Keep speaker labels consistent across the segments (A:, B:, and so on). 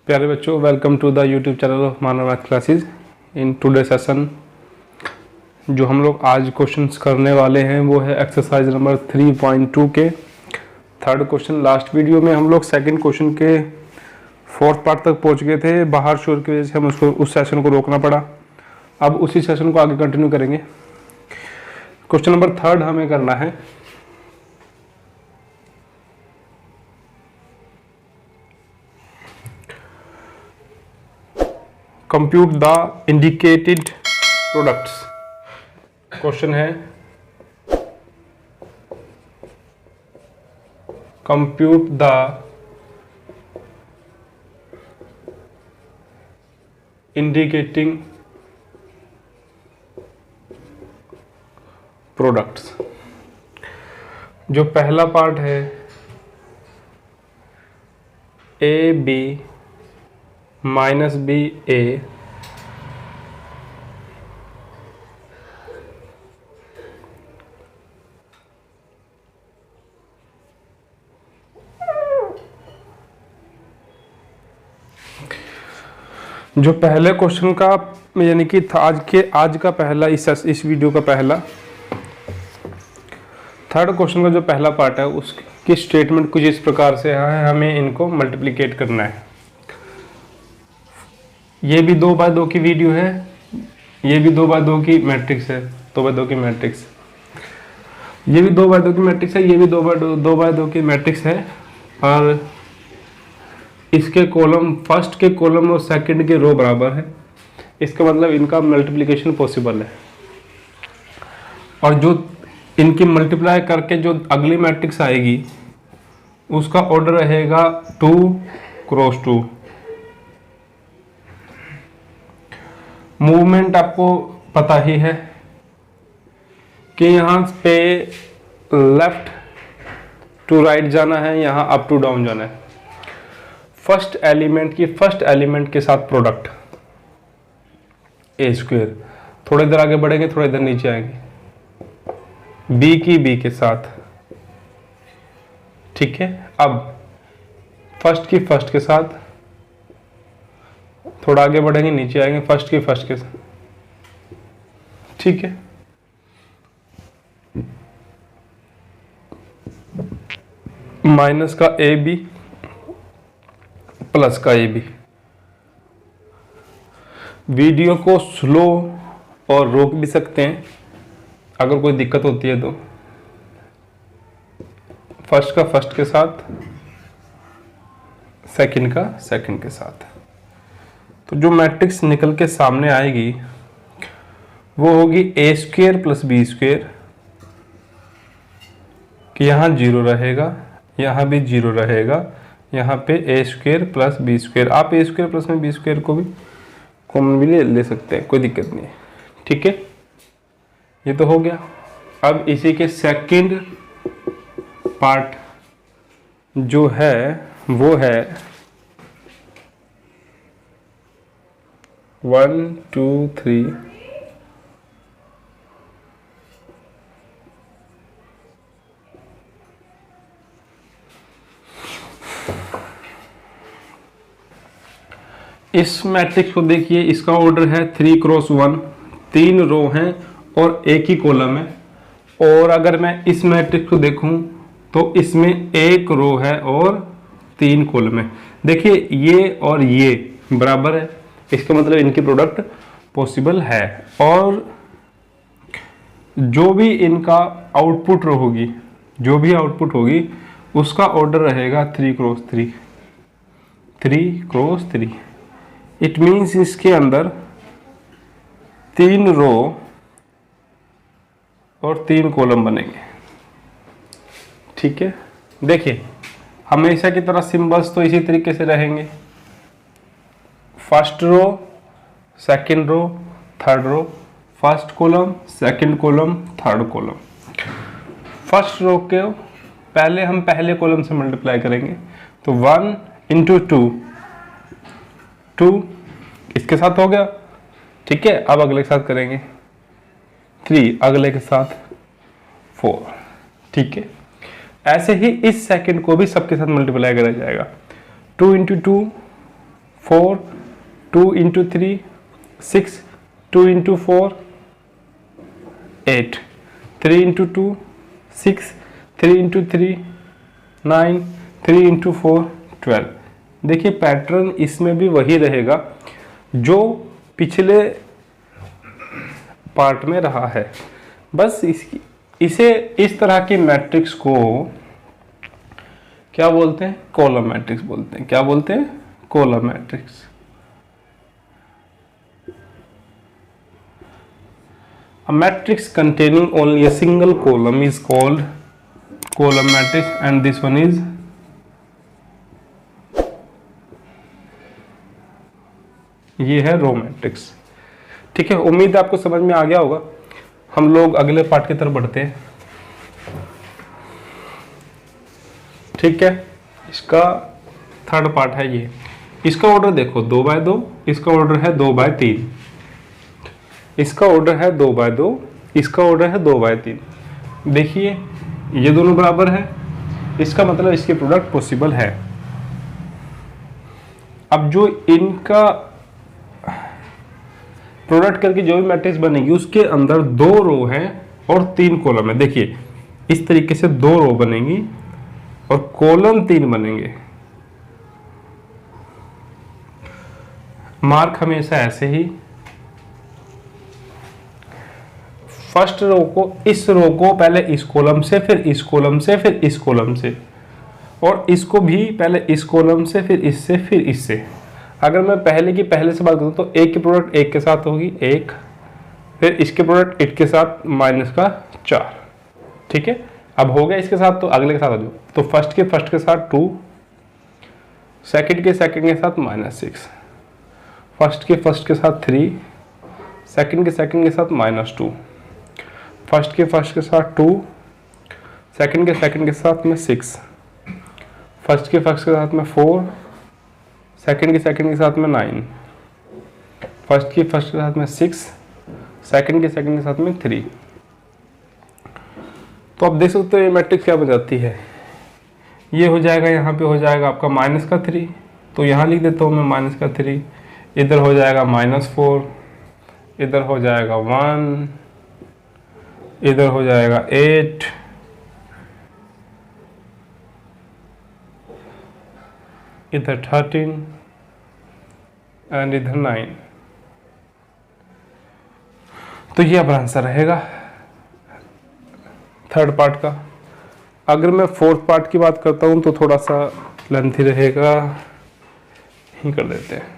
A: प्यारे बच्चों, welcome to the YouTube channel of Manav math classes. In today session जो हम लोग आज क्वेश्चंस करने वाले हैं वो है एक्सरसाइज नंबर 3.2 के थर्ड क्वेश्चन। लास्ट वीडियो में हम लोग सेकंड क्वेश्चन के फोर्थ पार्ट तक पहुंच गए थे। बाहर शोर की वजह से हम उस सेशन को रोकना पड़ा। अब उसी सेशन को आगे कंटिन्यू करेंगे। क्वेश्चन नंबर थर्ड हमें करना है। Compute the indicated products. Question है कंप्यूट द इंडिकेटिंग प्रोडक्ट्स। जो पहला पार्ट है ए बी माइनस बी ए जो पहले क्वेश्चन का यानी कि आज का पहला इस वीडियो का पहला थर्ड क्वेश्चन का जो पहला पार्ट है उसकी स्टेटमेंट कुछ इस प्रकार से है। हमें इनको मल्टीप्लिकेट करना है। ये भी 2x2 की वीडियो है, ये भी 2x2 की मैट्रिक्स है, 2x2 की मैट्रिक्स, ये भी 2x2 की मैट्रिक्स है, ये भी 2x2 की मैट्रिक्स है। और इसके कॉलम फर्स्ट के कॉलम और सेकंड के रो बराबर है। इसका मतलब इनका मल्टीप्लिकेशन पॉसिबल है। और जो इनकी मल्टीप्लाई करके जो अगली मैट्रिक्स आएगी उसका ऑर्डर रहेगा 2 क्रॉस 2। मूवमेंट आपको पता ही है कि यहाँ पे लेफ्ट टू राइट जाना है, यहाँ अप टू डाउन जाना है। फर्स्ट एलिमेंट के साथ प्रोडक्ट ए स्क्वायर। थोड़ी देर आगे बढ़ेंगे, थोड़ी देर नीचे आएंगे। बी की बी के साथ, ठीक है। अब फर्स्ट की फर्स्ट के साथ, थोड़ा आगे बढ़ेंगे, नीचे आएंगे, फर्स्ट की फर्स्ट के साथ, ठीक है। माइनस का ए बी प्लस का ए बी। वीडियो को स्लो और रोक भी सकते हैं अगर कोई दिक्कत होती है तो। फर्स्ट का फर्स्ट के साथ, सेकंड का सेकंड के साथ। तो जो मैट्रिक्स निकल के सामने आएगी वो होगी ए स्क्वायर प्लस बी स्क्वायर, कि यहाँ 0 रहेगा, यहाँ भी 0 रहेगा, यहाँ पे ए स्क्वायर प्लस बी स्क्वायर। आप ए स्क्वायर प्लस में बी स्क्वायर को भी कॉमन भी ले सकते हैं, कोई दिक्कत नहीं है, ठीक है। ये तो हो गया। अब इसी के सेकंड पार्ट जो है वो है 1 2 3 इस मैट्रिक्स को देखिए। इसका ऑर्डर है 3 क्रॉस 1, 3 रो हैं और एक ही कॉलम है। और अगर मैं इस मैट्रिक्स को देखूं तो इसमें एक रो है और 3 कॉलम है। देखिए ये और ये बराबर है, इसका मतलब इनकी प्रोडक्ट पॉसिबल है। और जो भी इनका आउटपुट रो होगी, जो भी आउटपुट होगी उसका ऑर्डर रहेगा 3 क्रॉस 3, 3 क्रॉस 3। इट मीन्स इसके अंदर 3 रो और 3 कॉलम बनेंगे, ठीक है। देखिए हमेशा की तरह सिंबल्स तो इसी तरीके से रहेंगे। First row, second row, third row, first column, second column, third column. First row के पहले हम पहले कॉलम से मल्टीप्लाई करेंगे तो 1 इंटू 2 इसके साथ हो गया, ठीक है। अब अगले के साथ करेंगे 3, अगले के साथ 4, ठीक है। ऐसे ही इस सेकंड को भी सबके साथ मल्टीप्लाई करा जाएगा। 2 into 2 4, 2 into 3, 6, 2 into 4, 8, 3 into 2, 6, 3 into 3, 9, 3 into 4, 12। देखिए पैटर्न इसमें भी वही रहेगा जो पिछले पार्ट में रहा है, बस इसे इस तरह की मैट्रिक्स को क्या बोलते हैं? कॉलम मैट्रिक्स बोलते हैं। क्या बोलते हैं? Column matrix. A matrix containing only a single column is called column matrix and this one is ये है रो मैट्रिक्स। ठीक है, उम्मीद है आपको समझ में आ गया होगा। हम लोग अगले पार्ट की तरफ बढ़ते हैं। ठीक है, इसका थर्ड पार्ट है ये। इसका ऑर्डर देखो 2 बाय 2, इसका ऑर्डर है 2 बाय 3, इसका ऑर्डर है 2 बाय 2, इसका ऑर्डर है 2 बाय 3। देखिए ये दोनों बराबर है, इसका मतलब इसके प्रोडक्ट पॉसिबल है। अब जो इनका प्रोडक्ट करके जो भी मैट्रिक्स बनेगी उसके अंदर 2 रो हैं और 3 कॉलम है। देखिए इस तरीके से 2 रो बनेंगी और कॉलम 3 बनेंगे। मार्क हमेशा ऐसे ही, फर्स्ट रो को, इस रो को पहले इस कॉलम से, फिर इस कॉलम से, फिर इस कॉलम से, और इसको भी पहले इस कॉलम से, फिर इससे, फिर इससे। अगर मैं पहले से बात करूं तो एक की प्रोडक्ट एक के साथ होगी 1, फिर इसके प्रोडक्ट 1 के साथ माइनस का 4। ठीक है, अब हो गया इसके साथ तो अगले के साथ आ जाओ। तो फर्स्ट के साथ 2, सेकंड के साथ -6, फर्स्ट के साथ 3, सेकंड के साथ -2, फर्स्ट के साथ 2, सेकंड के साथ में 6, फर्स्ट के साथ में 4, सेकंड के साथ में 9, फर्स्ट के साथ में 6, सेकंड के साथ में 3। तो आप देख सकते हो ये मैट्रिक्स क्या बन जाती है। ये हो जाएगा, यहाँ पे हो जाएगा आपका -3, तो यहाँ लिख देता हूँ मैं -3, इधर हो जाएगा -4, इधर हो जाएगा 1, इधर हो जाएगा 8, इधर 13 एंड इधर 9। तो ये अब आंसर रहेगा थर्ड पार्ट का। अगर मैं फोर्थ पार्ट की बात करता हूं तो थोड़ा सा लेंथी रहेगा, ही कर देते हैं।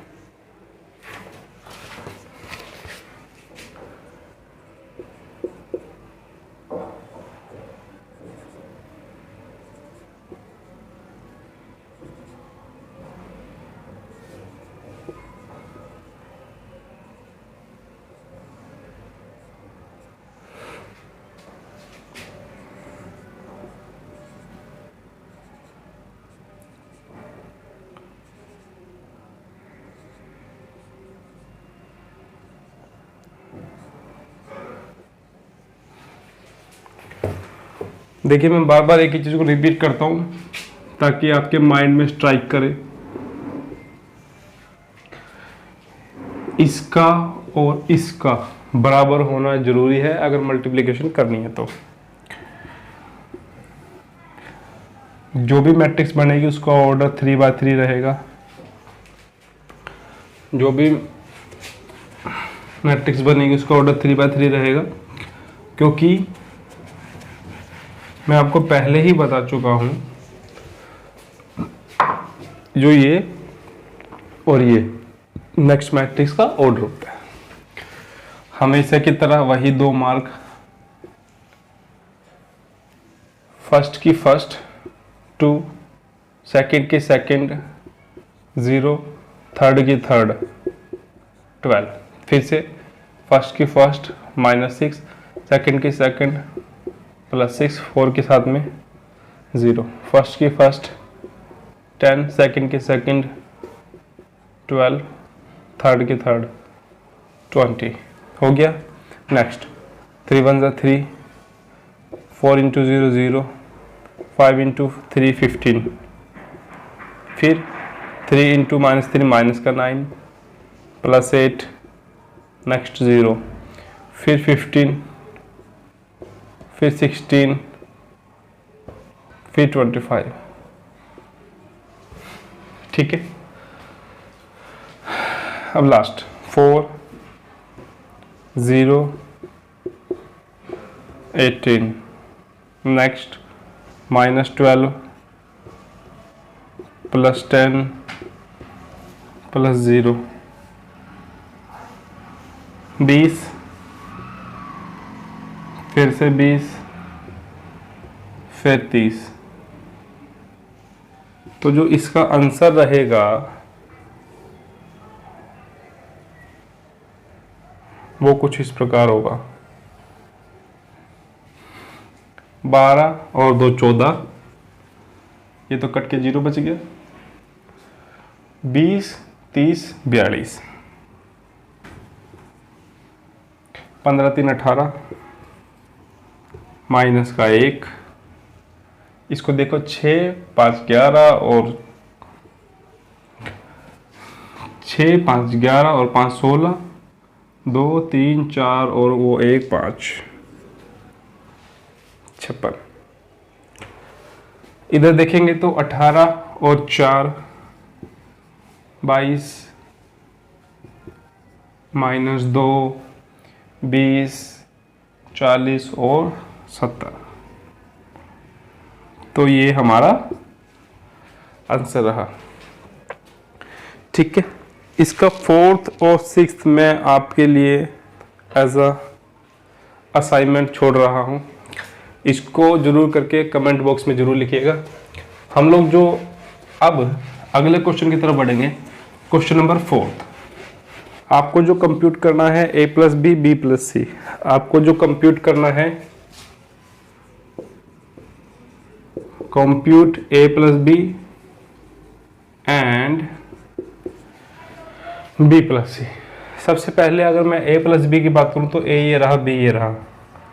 A: देखिए मैं बार बार एक ही चीज को रिपीट करता हूं ताकि आपके माइंड में स्ट्राइक करे। इसका और इसका बराबर होना जरूरी है अगर मल्टीप्लिकेशन करनी है तो। जो भी मैट्रिक्स बनेगी उसका ऑर्डर 3 बाय 3 रहेगा। जो भी मैट्रिक्स बनेगी उसका ऑर्डर 3 बाय 3 रहेगा, क्योंकि मैं आपको पहले ही बता चुका हूं जो ये और ये नेक्स्ट मैट्रिक्स का ऑर्डर होता है। हमेशा की तरह वही 2 मार्क, फर्स्ट की फर्स्ट 2, सेकंड की सेकंड 0, थर्ड की थर्ड 12। फिर से फर्स्ट की फर्स्ट -6, सेकंड की सेकंड +6, 4 के साथ में 0, फर्स्ट की फर्स्ट 10, सेकंड की सेकंड 12, थर्ड की थर्ड 20। हो गया। नेक्स्ट 3 1 3, 4 × 0 0, 5 × 3 15, फिर 3 इंटू -3 माइनस का 9 प्लस 8 नेक्स्ट 0 फिर 15 फिर 16 फिर 25। ठीक है, अब लास्ट 4 0 18 नेक्स्ट -12 प्लस 10 प्लस 0 20 फिर से 20 फिर 30। तो जो इसका आंसर रहेगा वो कुछ इस प्रकार होगा। 12 और 2 14, ये तो कट के 0 बच गया। 20 30 42, 15 3 18 माइनस का 1, इसको देखो 6 5 11 और 6 5 11 और 5 16, 2 3 4 और वो 1 5 56। इधर देखेंगे तो 18 और 4 22 माइनस 2 20 40 और 70। तो ये हमारा आंसर रहा। ठीक है, इसका 4th और 6th मैं आपके लिए एज अ असाइनमेंट छोड़ रहा हूँ। इसको जरूर करके कमेंट बॉक्स में जरूर लिखिएगा। हम लोग जो अब अगले क्वेश्चन की तरफ बढ़ेंगे, क्वेश्चन नंबर 4। आपको जो कंप्यूट करना है a plus B B plus C, आपको जो कंप्यूट करना है compute a plus B and b plus C. सबसे पहले अगर मैं a प्लस बी की बात करूं तो a ये रहा, b ये रहा।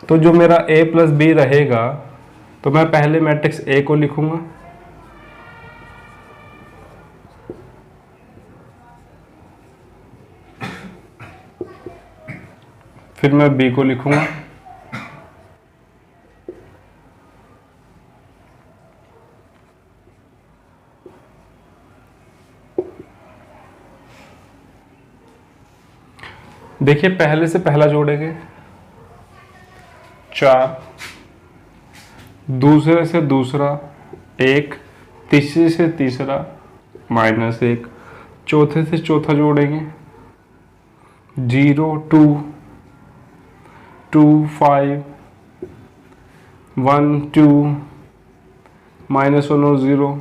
A: तो जो मेरा a प्लस बी रहेगा तो मैं पहले मैट्रिक्स a को लिखूंगा, फिर मैं b को लिखूंगा, देखिए पहले से पहला जोड़ेंगे 4, दूसरे से दूसरा 1, तीसरे से तीसरा -1, चौथे से चौथा जोड़ेंगे 0 2 2 5 1 2 -1 और 0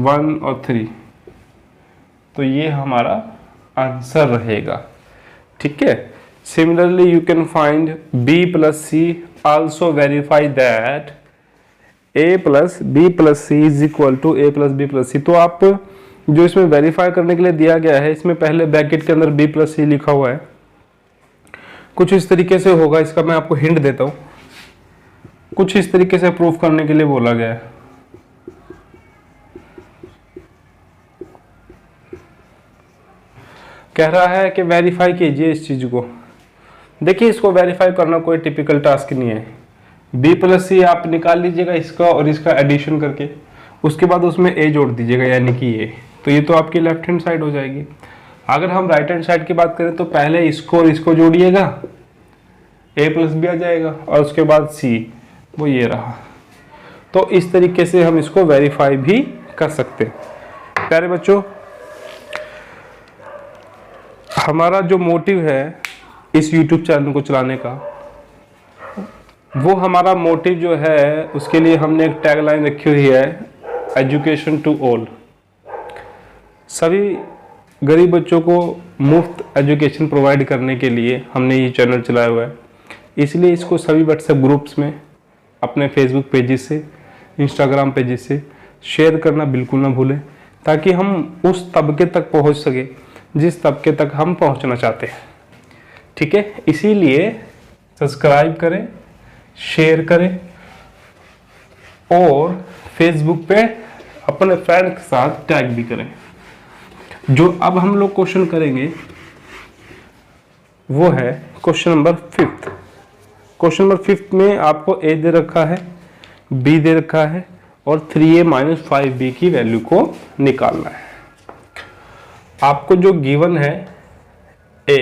A: 1 और 3। तो ये हमारा आंसर रहेगा। ठीक है, similarly you can find b plus C, also verify that a plus B plus C is equal to a plus B plus C. तो आप जो इसमें वेरीफाई करने के लिए दिया गया है, इसमें पहले ब्रैकेट के अंदर b प्लस सी लिखा हुआ है, कुछ इस तरीके से होगा। इसका मैं आपको हिंट देता हूं, कुछ इस तरीके से प्रूफ करने के लिए बोला गया है। कह रहा है कि वेरीफाई कीजिए इस चीज को। देखिए इसको वेरीफाई करना कोई टिपिकल टास्क नहीं है। b प्लस सी आप निकाल लीजिएगा इसका और इसका एडिशन करके, उसके बाद उसमें a जोड़ दीजिएगा, यानी कि ये, तो ये तो आपकी लेफ्ट हैंड साइड हो जाएगी। अगर हम राइट हैंड साइड की बात करें तो पहले इसको और इसको जोड़िएगा, a प्लस बी आ जाएगा, और उसके बाद c, वो ये रहा। तो इस तरीके से हम इसको वेरीफाई भी कर सकते हैं। प्यारे बच्चों, हमारा जो मोटिव है इस YouTube चैनल को चलाने का, वो हमारा मोटिव जो है उसके लिए हमने एक टैगलाइन रखी हुई है, एजुकेशन टू ऑल। सभी गरीब बच्चों को मुफ्त एजुकेशन प्रोवाइड करने के लिए हमने ये चैनल चलाया हुआ है। इसलिए इसको सभी व्हाट्सएप ग्रुप्स में, अपने फेसबुक पेजेस से, इंस्टाग्राम पेजेस से शेयर करना बिल्कुल ना भूलें, ताकि हम उस तबके तक पहुंच सके जिस तबके तक हम पहुंचना चाहते हैं। ठीक है, इसीलिए सब्सक्राइब करें, शेयर करें और फेसबुक पे अपने फ्रेंड के साथ टैग भी करें। जो अब हम लोग क्वेश्चन करेंगे वो है क्वेश्चन नंबर 5। क्वेश्चन नंबर 5 में आपको a दे रखा है, b दे रखा है और 3a माइनस 5b की वैल्यू को निकालना है। आपको जो गिवन है a,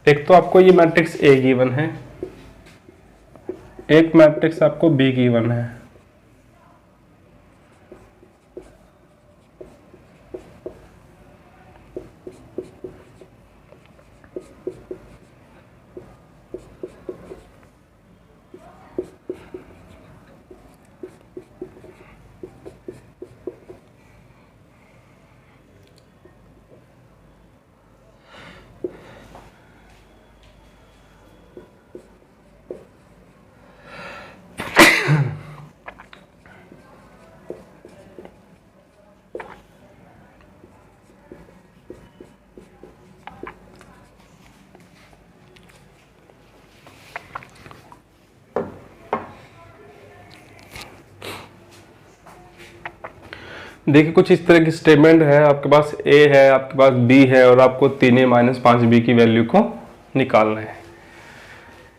A: एक तो आपको ये मैट्रिक्स A गिवन है, एक मैट्रिक्स आपको B गिवन है। देखिए कुछ इस तरह की स्टेटमेंट है, आपके पास a है, आपके पास b है और आपको 3a माइनस 5b की वैल्यू को निकालना है।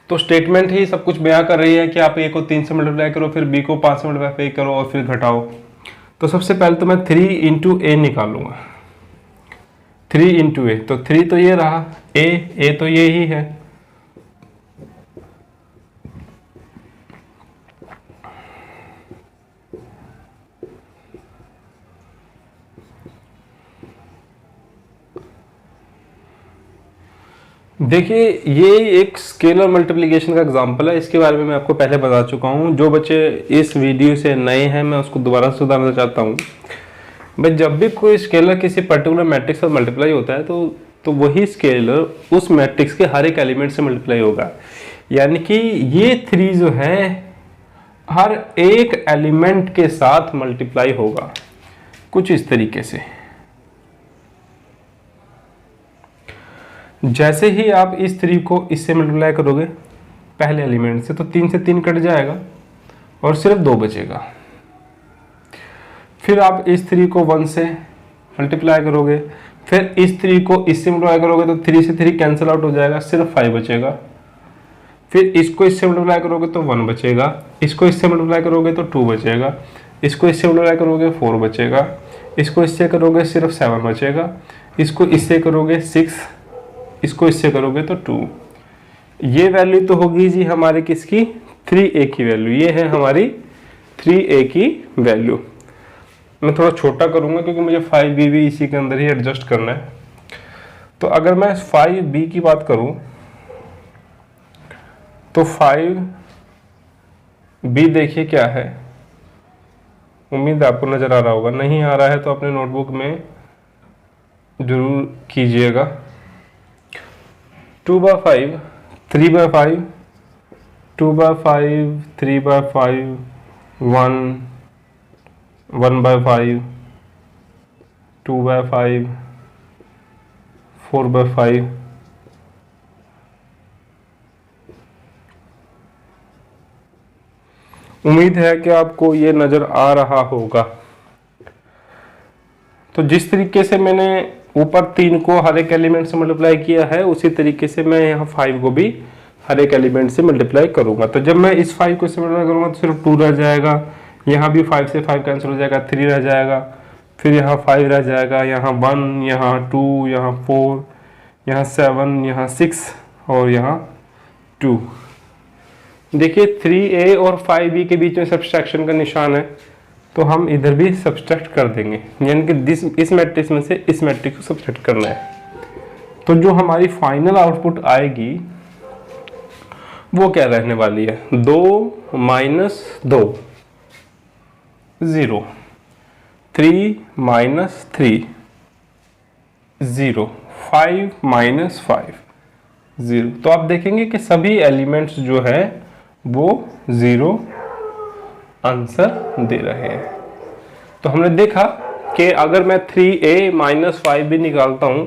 A: तो स्टेटमेंट ही सब कुछ बयां कर रही है कि आप a को 3 से मल्टीप्लाई करो, फिर b को 5 से मल्टीप्लाई करो और फिर घटाओ। तो सबसे पहले तो मैं 3 इंटू a निकालूंगा। 3 इंटू a, तो 3 तो ये रहा, a तो ये ही है, देखिए ये एक स्केलर मल्टीप्लिकेशन का एग्जांपल है। इसके बारे में मैं आपको पहले बता चुका हूँ। जो बच्चे इस वीडियो से नए हैं मैं उसको दोबारा सुधारना चाहता हूँ। भाई जब भी कोई स्केलर किसी पर्टिकुलर मैट्रिक्स से मल्टीप्लाई होता है तो वही स्केलर उस मैट्रिक्स के हर एक एलिमेंट से मल्टीप्लाई होगा। यानी कि ये 3 जो है हर एक एलिमेंट के साथ मल्टीप्लाई होगा कुछ इस तरीके से। जैसे ही आप इस 3 को इससे मल्टीप्लाई करोगे पहले एलिमेंट से, तो 3 से 3 कट जाएगा और सिर्फ 2 बचेगा। फिर आप इस 3 को 1 से मल्टीप्लाई करोगे, फिर इस 3 को इससे मल्टीप्लाई करोगे तो 3 से 3 कैंसिल आउट हो जाएगा, सिर्फ 5 बचेगा। फिर इसको इससे मल्टीप्लाई करोगे तो 1 बचेगा, इसको इससे मल्टीप्लाई करोगे तो 2 बचेगा, इसको इससे मल्टीप्लाई करोगे 4 बचेगा, इसको इससे करोगे सिर्फ 7 बचेगा, इसको इससे करोगे 6, इसको इससे करोगे तो 2। ये वैल्यू तो होगी जी हमारी किसकी, 3a की वैल्यू। ये है हमारी 3a की वैल्यू। मैं थोड़ा छोटा करूंगा क्योंकि मुझे 5b भी इसी के अंदर ही एडजस्ट करना है। तो अगर मैं 5b की बात करूं तो 5b देखिए क्या है, उम्मीद आपको नजर आ रहा होगा। नहीं आ रहा है तो अपने नोटबुक में जरूर कीजिएगा। 2/5, 3/5, 2/5, 3/5, 1, 1/5, 2/5, 4/5। उम्मीद है कि आपको ये नजर आ रहा होगा। तो जिस तरीके से मैंने ऊपर 3 को हर एक एलिमेंट से मल्टीप्लाई किया है उसी तरीके से मैं यहाँ 5 को भी हर एक एलिमेंट से मल्टीप्लाई करूंगा। तो जब मैं इस 5 को इससे मल्टीप्लाई करूंगा तो सिर्फ 2 रह जाएगा, यहाँ भी 5 से 5 कैंसिल हो जाएगा, 3 रह जाएगा, फिर यहाँ 5 रह जाएगा, यहाँ 1, यहाँ 2, यहाँ 4, यहाँ 7, यहाँ 6 और यहाँ 2। देखिए 3a और 5b के बीच में सब्सट्रैक्शन का निशान है, तो हम इधर भी सब्सट्रैक्ट कर देंगे, यानी कि इस मैट्रिक्स में से इस मैट्रिक्स को सब्सट्रैक्ट करना है। तो जो हमारी फाइनल आउटपुट आएगी वो क्या रहने वाली है, 2 - 2 0, 3 - 3 0, 5 माइनस 5 0। तो आप देखेंगे कि सभी एलिमेंट्स जो है वो 0 आंसर दे रहे हैं। तो हमने देखा कि अगर मैं 3a माइनस 5 भी निकालता हूं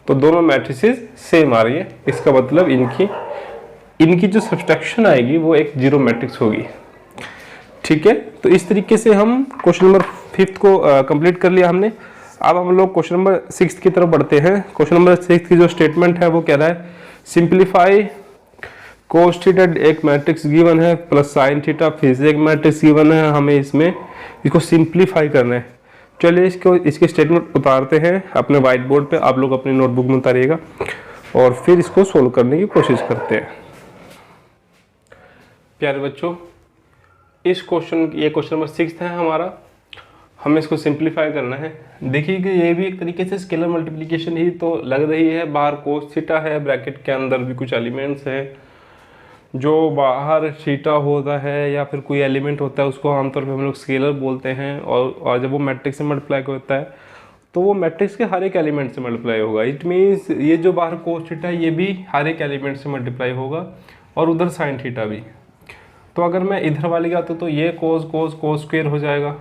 A: तो दोनों मैट्रिसेस सेम आ रही है। इसका मतलब इनकी जो सब्सट्रैक्शन आएगी वो एक जीरो मैट्रिक्स होगी। ठीक है, तो इस तरीके से हम क्वेश्चन नंबर 5 को कंप्लीट कर लिया हमने। अब हम लोग क्वेश्चन नंबर 6 की तरफ बढ़ते हैं। क्वेश्चन नंबर 6 की जो स्टेटमेंट है वो कह रहा है सिंप्लीफाई कोस थीटा, एक मैट्रिक्स गिवन है, प्लस साइन थीटा, फिर से एक मैट्रिक्स गिवन है, हमें इसको सिंप्लीफाई करना है। चलिए इसके स्टेटमेंट उतारते हैं अपने व्हाइट बोर्ड पे, आप लोग अपनी नोटबुक में उतारिएगा और फिर इसको सोल्व करने की कोशिश करते हैं। प्यारे बच्चों, ये क्वेश्चन नंबर 6 है हमारा, हमें इसको सिंप्लीफाई करना है। देखिए कि ये भी एक तरीके से स्केलर मल्टीप्लिकेशन ही तो लग रही है। बाहर कोस थीटा है, ब्रैकेट के अंदर भी कुछ एलिमेंट्स है, जो बाहर थीटा होता है या फिर कोई एलिमेंट होता है उसको आमतौर पे हम लोग स्केलर बोलते हैं, और जब वो मैट्रिक्स से मल्टीप्लाई होता है तो वो मैट्रिक्स के हर एक एलिमेंट से मल्टीप्लाई होगा। इट मीन्स ये जो बाहर कोस थीटा है ये भी हर एक एलिमेंट से मल्टीप्लाई होगा, और उधर साइन थीटा भी। तो अगर मैं इधर वाली की आता तो ये कोस स्क्वायर हो जाएगा,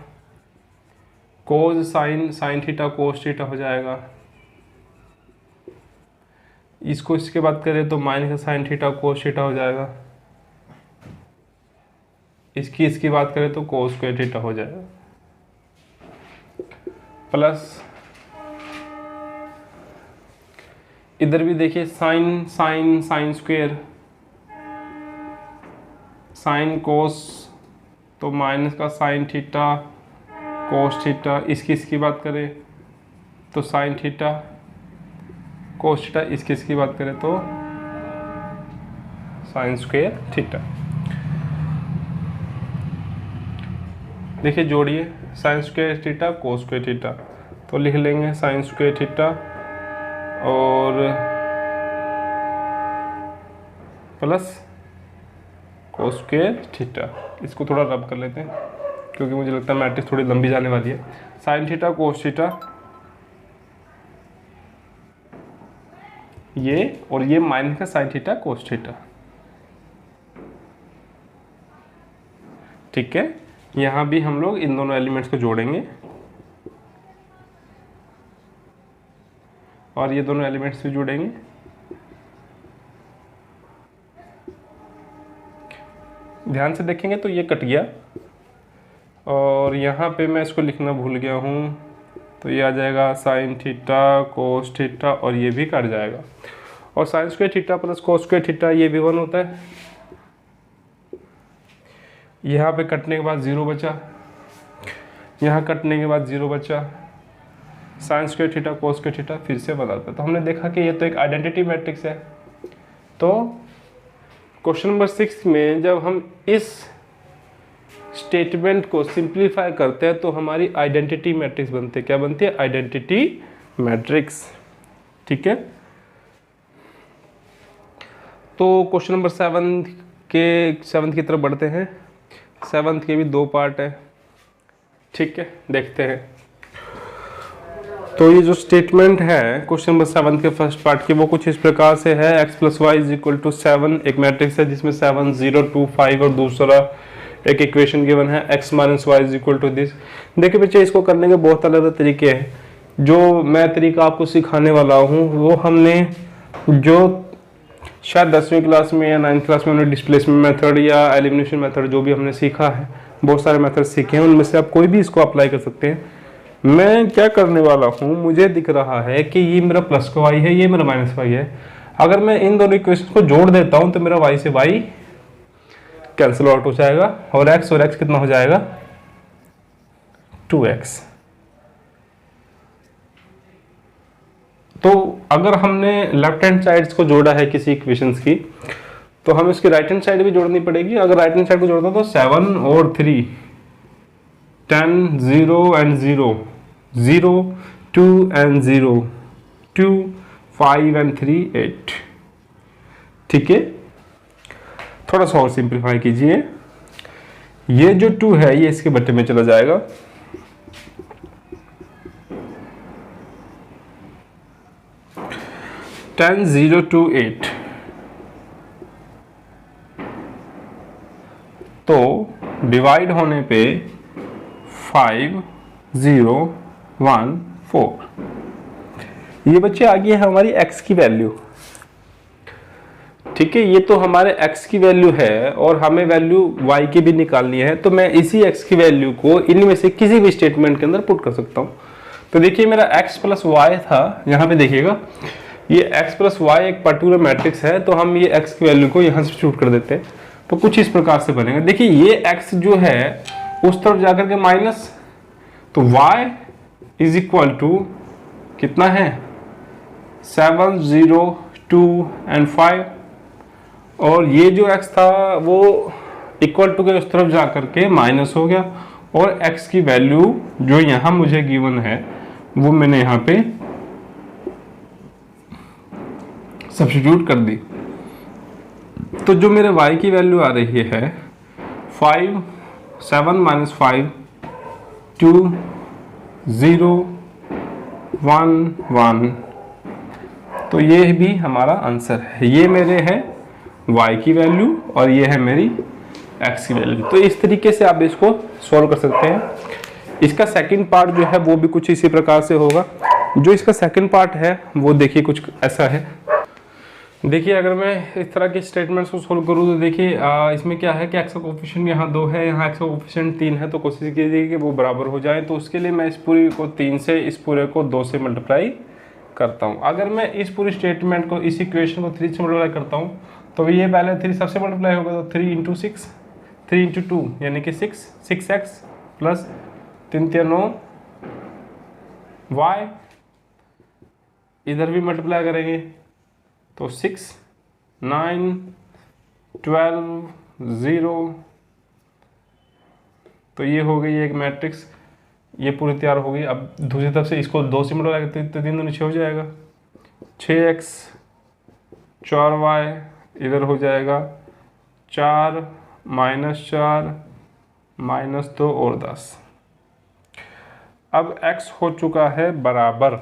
A: कोस साइन थीटा कोस थीटा हो जाएगा। इसको इसके बात करें तो minus sine theta cos theta हो जाएगा। इसकी बात करें तो कोस स्क्वायर थीटा हो जाएगा, प्लस इधर भी देखिए साइन स्क्वायर, साइन कोस तो माइनस का साइन थीटा कोस थीटा। इसकी बात करें तो साइन थीटा कोस थीटा, इसकी बात करें तो साइन स्क्वायर थीटा। देखिए जोड़िए sine square theta cos square theta, तो लिख लेंगे साइन स्क्वायर थीटा और प्लस कोस स्क्वायर थीटा। इसको थोड़ा रब कर लेते हैं क्योंकि मुझे लगता है मैट्रिक्स थोड़ी लंबी जाने वाली है। साइन थीटा कोस थीटा ये, और ये माइनस का साइन थीटा कोस थीटा। ठीक है, यहां भी हम लोग इन दोनों एलिमेंट्स को जोड़ेंगे और ये दोनों एलिमेंट्स भी जोड़ेंगे। ध्यान से देखेंगे तो ये कट गया, और यहाँ पे मैं इसको लिखना भूल गया हूँ, तो ये आ जाएगा साइन थीटा कोस थीटा और ये भी कट जाएगा। और sine square theta plus cos square theta ये भी 1 होता है। यहाँ पे कटने के बाद 0 बचा, यहाँ कटने के बाद 0 बचा, sine square theta cos square theta फिर से बदलता है। तो हमने देखा कि ये तो एक आइडेंटिटी मैट्रिक्स है। तो क्वेश्चन नंबर 6 में जब हम इस स्टेटमेंट को सिंप्लीफाई करते हैं तो हमारी आइडेंटिटी मैट्रिक्स बनती है। क्या बनती है? Identity matrix. ठीक है, तो क्वेश्चन नंबर 7 की तरफ बढ़ते हैं। 7 के भी 2 पार्ट है। ठीक है, देखते हैं। तो ये जो स्टेटमेंट है क्वेश्चन नंबर 7 के फर्स्ट पार्ट की वो कुछ इस प्रकार से है। x + y = 7 एक मैट्रिक्स है जिसमें 7 0 2 5 और दूसरा एक इक्वेशन गिवन है x - y = दिस। देखिए बच्चे, इसको करने के बहुत अलग अलग तरीके हैं। जो मैं तरीका आपको सिखाने वाला हूँ वो हमने जो शायद 10वीं क्लास में या 9th क्लास में हमने डिस्प्लेसमेंट मेथड या एलिमिनेशन मेथड जो भी हमने सीखा है, बहुत सारे मेथड सीखे हैं, उनमें से आप कोई भी इसको अप्लाई कर सकते हैं। मैं क्या करने वाला हूँ, मुझे दिख रहा है कि ये मेरा प्लस का y है, ये मेरा माइनस y है। अगर मैं इन दोनों इक्वेशन को जोड़ देता हूँ तो मेरा y से y कैंसिल आउट हो जाएगा और x कितना हो जाएगा? 2x। तो अगर हमने लेफ्ट हैंड साइड्स को जोड़ा है किसी इक्वेशंस की तो हमें उसकी राइट हैंड साइड भी जोड़नी पड़ेगी। अगर राइट हैंड साइड को जोड़ता तो 7 और 3 10 0 and 0 0 2 and 0 2 5 and 3 8। ठीक है, थोड़ा सा और सिंप्लीफाई कीजिए। ये जो 2 है ये इसके बट्टे में चला जाएगा, 10 0 2 8, तो डिवाइड होने पे 5 0 1 4, ये बच्चे आ गई है हमारी x की वैल्यू। ठीक है, ये तो हमारे x की वैल्यू है और हमें वैल्यू y की भी निकालनी है, तो मैं इसी x की वैल्यू को इनमें से किसी भी स्टेटमेंट के अंदर पुट कर सकता हूँ। तो देखिए मेरा x प्लस वाई था, यहाँ पे देखिएगा ये x प्लस वाई एक पर्टिकुलर मैट्रिक्स है, तो हम ये x की वैल्यू को यहाँ सब्स्टिट्यूट कर देते हैं, तो कुछ इस प्रकार से बनेगा। देखिए ये x जो है उस तरफ जाकर के माइनस, तो y इज इक्वल टू कितना है 7 0 2 एंड 5, और ये जो x था वो इक्वल टू के उस तरफ जाकर के माइनस हो गया, और x की वैल्यू जो यहाँ मुझे गिवन है वो मैंने यहाँ पे सब्स्टिट्यूट कर दी। तो जो मेरे y की वैल्यू आ रही है 5 7 माइनस 5 2 0 1 1, तो ये भी हमारा आंसर है। ये मेरे है y की वैल्यू और ये है मेरी x की वैल्यू। तो इस तरीके से आप इसको सॉल्व कर सकते हैं। इसका सेकंड पार्ट जो है वो भी कुछ इसी प्रकार से होगा। जो इसका सेकंड पार्ट है वो देखिए कुछ ऐसा है। देखिए अगर मैं इस तरह के स्टेटमेंट्स को सोल्व करूँ तो देखिए इसमें क्या है कि x का कोफिशिएंट यहाँ 2 है, यहाँ x का कोफिशिएंट 3 है, तो कोशिश कीजिए कि वो बराबर हो जाए। तो उसके लिए मैं इस पूरी को 3 से, इस पूरे को 2 से मल्टीप्लाई करता हूँ। अगर मैं इस पूरी स्टेटमेंट को, इस इक्वेशन को 3 से मल्टीप्लाई करता हूँ तो ये पहले 3 सबसे मल्टीप्लाई होगा, तो 3 इंटू 6, 3 इंटू 2 यानी कि 6x प्लस 3 3 9 y, इधर भी मल्टीप्लाई करेंगे तो 6 9 12 0, तो ये हो गई एक मैट्रिक्स, ये पूरी तैयार हो गई। अब दूसरी तरफ से इसको 2 से मल्टीप्लाई करते तो 3 दूनी 6 हो जाएगा, 6x 4y, इधर हो जाएगा 4 माइनस 4 माइनस 2 और 10। अब x हो चुका है बराबर,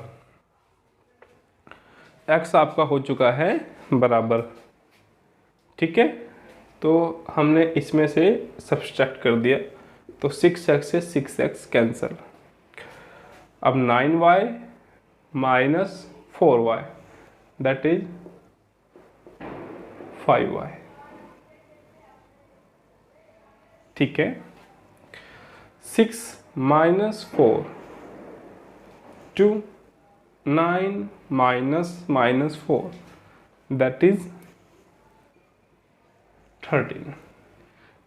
A: x आपका हो चुका है बराबर, ठीक है। तो हमने इसमें से सब्सट्रैक्ट कर दिया, तो 6x से 6x कैंसिल। अब 9y minus 4y that is 5y, ठीक है। 6 minus 4 2 9 minus 4 that is 13,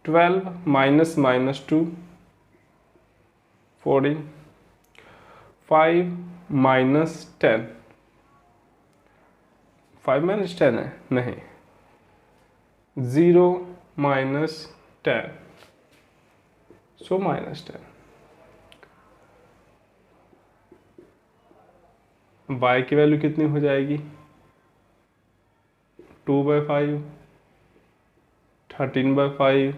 A: 12 minus 2 14, 5 minus 10, 5 minus 10 है नहीं, 0 माइनस 10, सो माइनस 10। y की वैल्यू कितनी हो जाएगी 2/5, 13/5,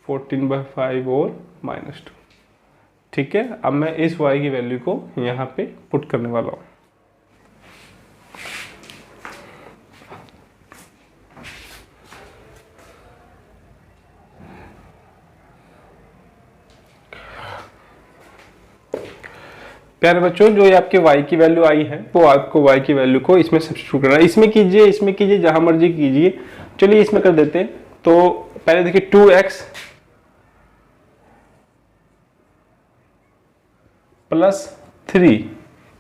A: 14/5 और -2, ठीक है। अब मैं इस y की वैल्यू को यहाँ पे पुट करने वाला हूँ। प्यारे बच्चों, जो ये आपके y की वैल्यू आई है वो आपको y की वैल्यू को इसमें सब्स्टिट्यूट करना है। इसमें कीजिए जहां मर्जी कीजिए। चलिए इसमें कर देते हैं। तो पहले देखिए 2x प्लस 3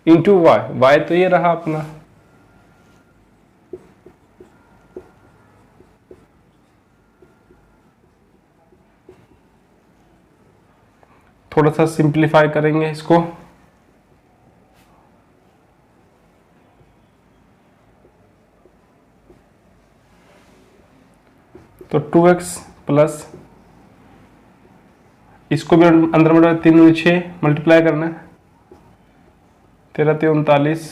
A: इंटू y तो ये रहा अपना, थोड़ा सा सिंप्लीफाई करेंगे इसको, तो 2x प्लस, इसको भी अंदर में 3 और 6 मल्टीप्लाई करना है, 13 3 39,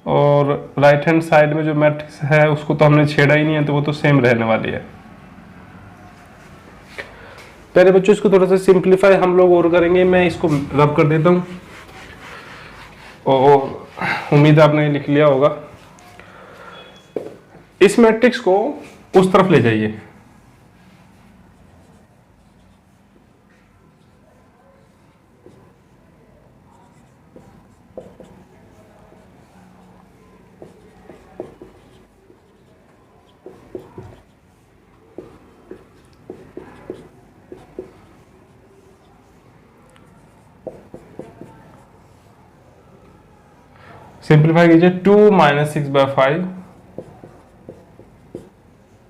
A: और राइट हैंड साइड में जो मैट्रिक्स है उसको तो हमने छेड़ा ही नहीं है, तो वो तो सेम रहने वाली है। प्यारे बच्चों, इसको थोड़ा सा सिंप्लीफाई हम लोग और करेंगे। मैं इसको रब कर देता हूँ और उम्मीद है आपने लिख लिया होगा। इस मैट्रिक्स को उस तरफ ले जाइए, सिंप्लीफाई कीजिए। 2 - 6/5,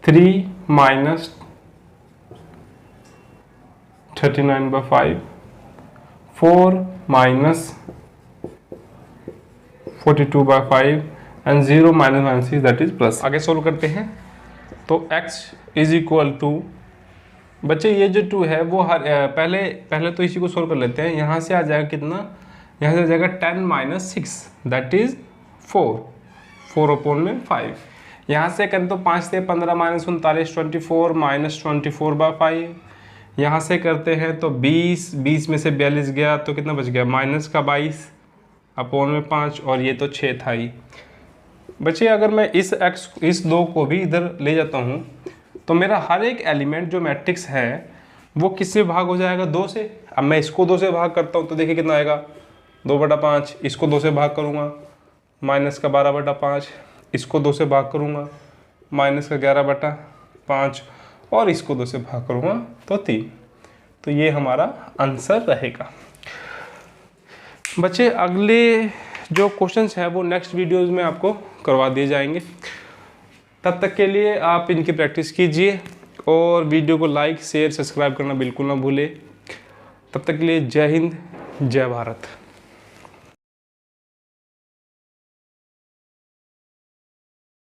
A: 3 - 39/5, 4 - 42/5 एंड 0 - -6 दैट इज प्लस। आगे सोल्व करते हैं। तो x इज इक्वल टू, बच्चे ये जो 2 है वो पहले तो इसी को सोल्व कर लेते हैं। यहाँ से आ जाएगा कितना, यहाँ से आ जाएगा 10 - 6 दैट इज 4/5। यहाँ से करें तो 5 से 15 - 39 24 -24/5। यहाँ से करते हैं तो 20 में से 42 गया तो कितना बच गया, -22/5 और ये तो 6 था ही। बच्चे अगर मैं इस 2 को भी इधर ले जाता हूँ तो मेरा हर एक एलिमेंट जो मैट्रिक्स है वो किससे भाग हो जाएगा, 2 से। अब मैं इसको 2 से भाग करता हूँ तो देखिए कितना आएगा, 2/5। इसको 2 से भाग करूँगा -12/5, इसको 2 से भाग करूँगा -11/5 और इसको 2 से भाग करूँगा तो 3। तो ये हमारा आंसर रहेगा। बच्चे अगले जो क्वेश्चंस है वो नेक्स्ट वीडियोस में आपको करवा दिए जाएंगे। तब तक के लिए आप इनकी प्रैक्टिस कीजिए और वीडियो को लाइक शेयर सब्सक्राइब करना बिल्कुल ना भूलें। तब तक के लिए जय हिंद, जय भारत।